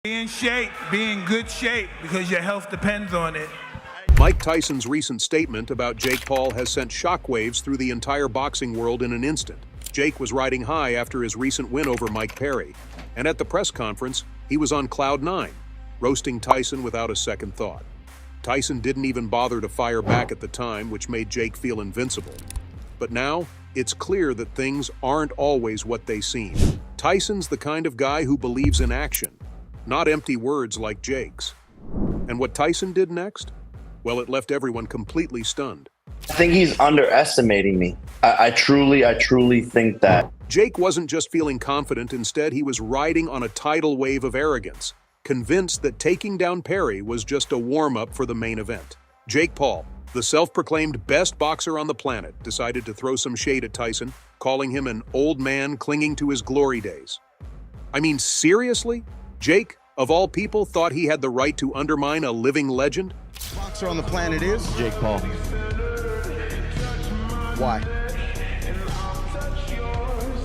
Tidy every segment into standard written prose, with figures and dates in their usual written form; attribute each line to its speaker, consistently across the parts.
Speaker 1: Be in shape, be in good shape, because your health depends on it.
Speaker 2: Mike Tyson's recent statement about Jake Paul has sent shockwaves through the entire boxing world in an instant. Jake was riding high after his recent win over Mike Perry, and at the press conference, he was on cloud nine, roasting Tyson without a second thought. Tyson didn't even bother to fire back at the time, which made Jake feel invincible. But now, it's clear that things aren't always what they seem. Tyson's the kind of guy who believes in action, not empty words like Jake's. And what Tyson did next? Well, it left everyone completely stunned.
Speaker 3: I think he's underestimating me. I truly think that.
Speaker 2: Jake wasn't just feeling confident, instead he was riding on a tidal wave of arrogance, convinced that taking down Perry was just a warm-up for the main event. Jake Paul, the self-proclaimed best boxer on the planet, decided to throw some shade at Tyson, calling him an old man clinging to his glory days. I mean, seriously? Jake, of all people, thought he had the right to undermine a living legend?
Speaker 4: Boxer on the planet is
Speaker 5: Jake Paul.
Speaker 4: Why?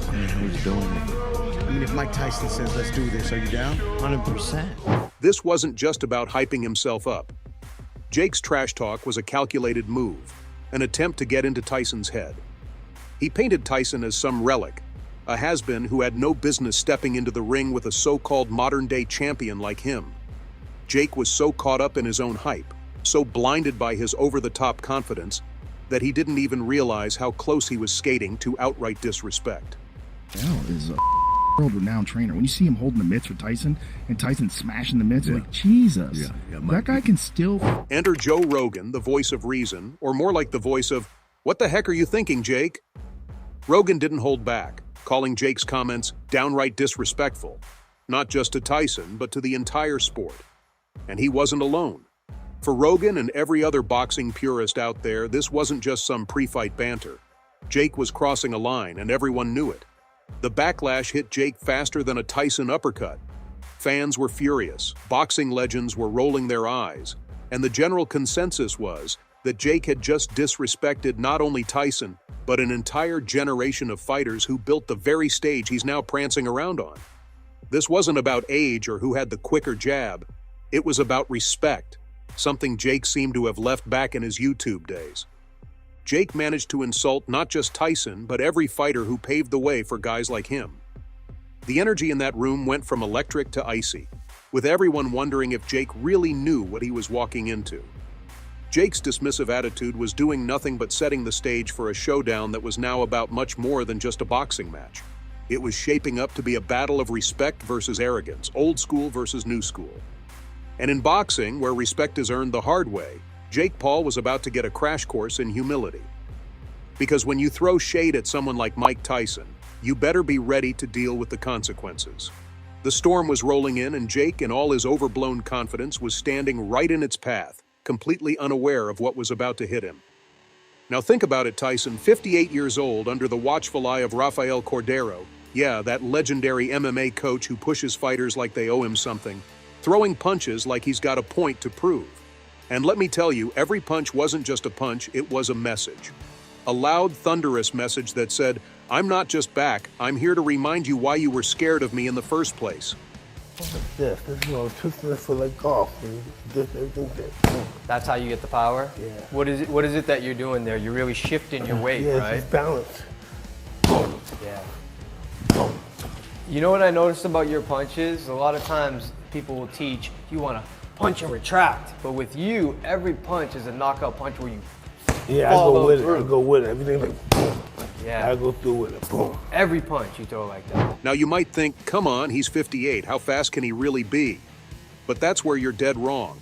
Speaker 5: I mean, who's doing it?
Speaker 4: I mean, if Mike Tyson says, let's do this, are you down?
Speaker 5: 100%.
Speaker 2: This wasn't just about hyping himself up. Jake's trash talk was a calculated move, an attempt to get into Tyson's head. He painted Tyson as some relic, a has-been who had no business stepping into the ring with a so-called modern-day champion like him. Jake was so caught up in his own hype, so blinded by his over-the-top confidence, that he didn't even realize how close he was skating to outright disrespect.
Speaker 6: Bell is a world-renowned trainer. When you see him holding the mitts for Tyson, and Tyson smashing the mitts, like, Jesus, that guy can still...
Speaker 2: Enter Joe Rogan, the voice of reason, or more like the voice of, "What the heck are you thinking, Jake?" Rogan didn't hold back, calling Jake's comments downright disrespectful, not just to Tyson, but to the entire sport. And he wasn't alone. For Rogan and every other boxing purist out there, this wasn't just some pre-fight banter. Jake was crossing a line, and everyone knew it. The backlash hit Jake faster than a Tyson uppercut. Fans were furious, boxing legends were rolling their eyes, and the general consensus was that Jake had just disrespected not only Tyson, but an entire generation of fighters who built the very stage he's now prancing around on. This wasn't about age or who had the quicker jab. It was about respect, something Jake seemed to have left back in his YouTube days. Jake managed to insult not just Tyson, but every fighter who paved the way for guys like him. The energy in that room went from electric to icy, with everyone wondering if Jake really knew what he was walking into. Jake's dismissive attitude was doing nothing but setting the stage for a showdown that was now about much more than just a boxing match. It was shaping up to be a battle of respect versus arrogance, old school versus new school. And in boxing, where respect is earned the hard way, Jake Paul was about to get a crash course in humility. Because when you throw shade at someone like Mike Tyson, you better be ready to deal with the consequences. The storm was rolling in, and Jake, in all his overblown confidence, was standing right in its path, completely unaware of what was about to hit him. Now think about it, Tyson, 58 years old, under the watchful eye of Rafael Cordero, yeah, that legendary MMA coach who pushes fighters like they owe him something, throwing punches like he's got a point to prove. And let me tell you, every punch wasn't just a punch, it was a message. A loud, thunderous message that said, "I'm not just back, I'm here to remind you why you were scared of me in the first place."
Speaker 7: This is what I'm twisting for like golf.
Speaker 8: That's how you get the power?
Speaker 7: Yeah.
Speaker 8: What is it that you're doing there? You're really shifting your weight,
Speaker 7: yeah,
Speaker 8: right?
Speaker 7: it's balance.
Speaker 8: Yeah. You know what I noticed about your punches? A lot of times people will teach you want to punch and retract, but with you, every punch is a knockout punch where you
Speaker 7: Yeah, I go with it. I go with it. Everything like boom.
Speaker 8: Yeah.
Speaker 7: I go through with it. Boom.
Speaker 8: Every punch you throw like that.
Speaker 2: Now you might think, come on, he's 58, how fast can he really be? But that's where you're dead wrong.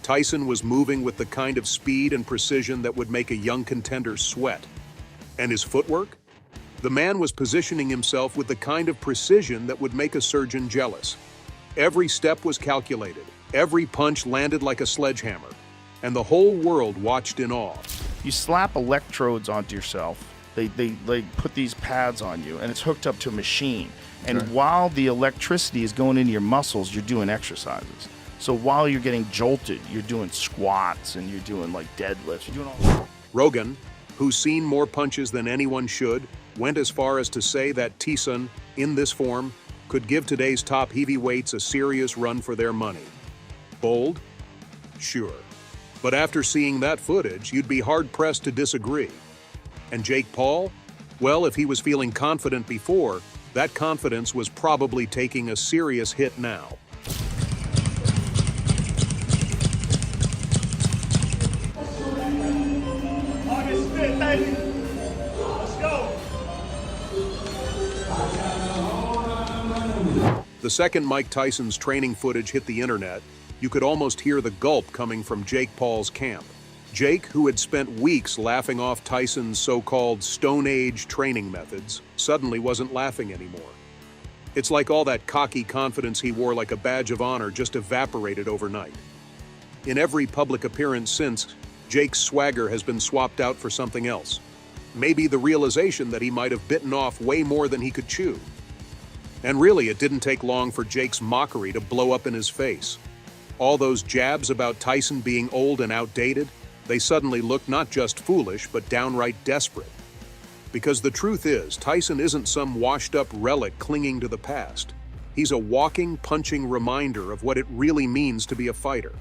Speaker 2: Tyson was moving with the kind of speed and precision that would make a young contender sweat. And his footwork? The man was positioning himself with the kind of precision that would make a surgeon jealous. Every step was calculated. Every punch landed like a sledgehammer. And the whole world watched in awe.
Speaker 6: You slap electrodes onto yourself. They put these pads on you, and it's hooked up to a machine. And while the electricity is going into your muscles, you're doing exercises. So while you're getting jolted, you're doing squats and you're doing like deadlifts. You're doing all that.
Speaker 2: Rogan, who's seen more punches than anyone should, went as far as to say that Tyson, in this form, could give today's top heavyweights a serious run for their money. Bold? Sure. But after seeing that footage, you'd be hard-pressed to disagree. And Jake Paul? Well, if he was feeling confident before, that confidence was probably taking a serious hit now. The second Mike Tyson's training footage hit the internet, you could almost hear the gulp coming from Jake Paul's camp. Jake, who had spent weeks laughing off Tyson's so-called Stone Age training methods, suddenly wasn't laughing anymore. It's like all that cocky confidence he wore like a badge of honor just evaporated overnight. In every public appearance since, Jake's swagger has been swapped out for something else. Maybe the realization that he might have bitten off way more than he could chew. And really, it didn't take long for Jake's mockery to blow up in his face. All those jabs about Tyson being old and outdated, they suddenly looked not just foolish, but downright desperate. Because the truth is, Tyson isn't some washed-up relic clinging to the past. He's a walking, punching reminder of what it really means to be a fighter.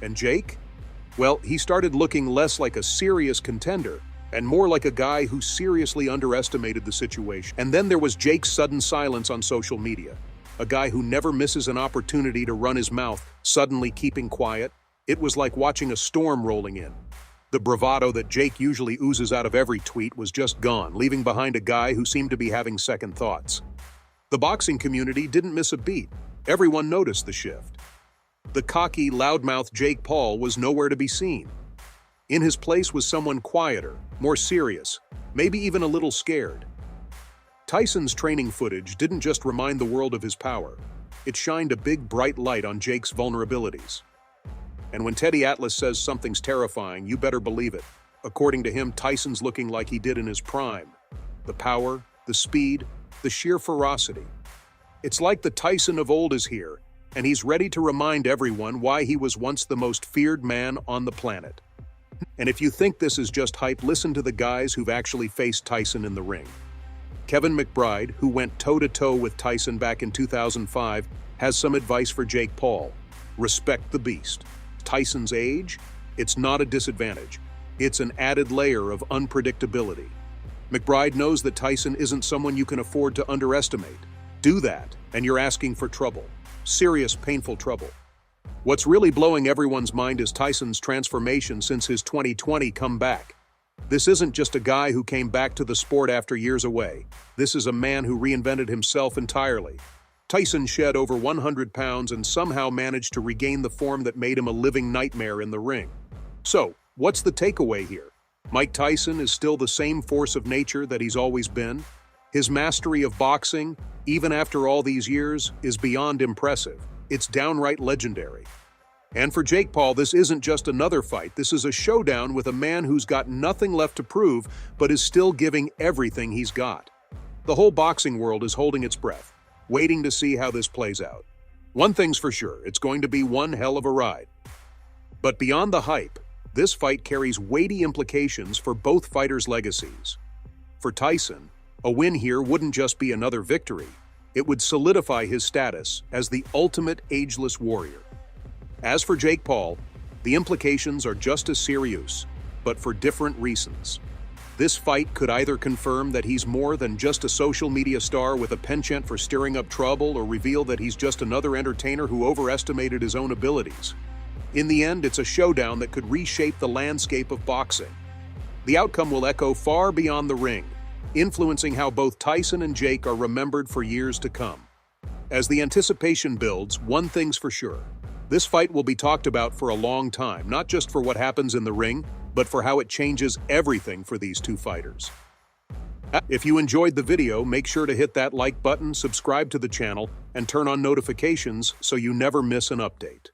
Speaker 2: And Jake? Well, he started looking less like a serious contender and more like a guy who seriously underestimated the situation. And then there was Jake's sudden silence on social media. A guy who never misses an opportunity to run his mouth, suddenly keeping quiet. It was like watching a storm rolling in. The bravado that Jake usually oozes out of every tweet was just gone, leaving behind a guy who seemed to be having second thoughts. The boxing community didn't miss a beat. Everyone noticed the shift. The cocky, loudmouth Jake Paul was nowhere to be seen. In his place was someone quieter, more serious, maybe even a little scared. Tyson's training footage didn't just remind the world of his power. It shined a big, bright light on Jake's vulnerabilities. And when Teddy Atlas says something's terrifying, you better believe it. According to him, Tyson's looking like he did in his prime. The power, the speed, the sheer ferocity. It's like the Tyson of old is here, and he's ready to remind everyone why he was once the most feared man on the planet. And if you think this is just hype, listen to the guys who've actually faced Tyson in the ring. Kevin McBride, who went toe-to-toe with Tyson back in 2005, has some advice for Jake Paul. Respect the beast. Tyson's age? It's not a disadvantage. It's an added layer of unpredictability. McBride knows that Tyson isn't someone you can afford to underestimate. Do that, and you're asking for trouble. Serious, painful trouble. What's really blowing everyone's mind is Tyson's transformation since his 2020 comeback. This isn't just a guy who came back to the sport after years away. This is a man who reinvented himself entirely. Tyson shed over 100 pounds and somehow managed to regain the form that made him a living nightmare in the ring. So, what's the takeaway here? Mike Tyson is still the same force of nature that he's always been. His mastery of boxing, even after all these years, is beyond impressive. It's downright legendary. And for Jake Paul, this isn't just another fight. This is a showdown with a man who's got nothing left to prove, but is still giving everything he's got. The whole boxing world is holding its breath, waiting to see how this plays out. One thing's for sure, it's going to be one hell of a ride. But beyond the hype, this fight carries weighty implications for both fighters' legacies. For Tyson, a win here wouldn't just be another victory. It would solidify his status as the ultimate ageless warrior. As for Jake Paul, the implications are just as serious, but for different reasons. This fight could either confirm that he's more than just a social media star with a penchant for stirring up trouble, or reveal that he's just another entertainer who overestimated his own abilities. In the end, it's a showdown that could reshape the landscape of boxing. The outcome will echo far beyond the ring, influencing how both Tyson and Jake are remembered for years to come. As the anticipation builds, one thing's for sure. This fight will be talked about for a long time, not just for what happens in the ring, but for how it changes everything for these two fighters. If you enjoyed the video, make sure to hit that like button, subscribe to the channel, and turn on notifications so you never miss an update.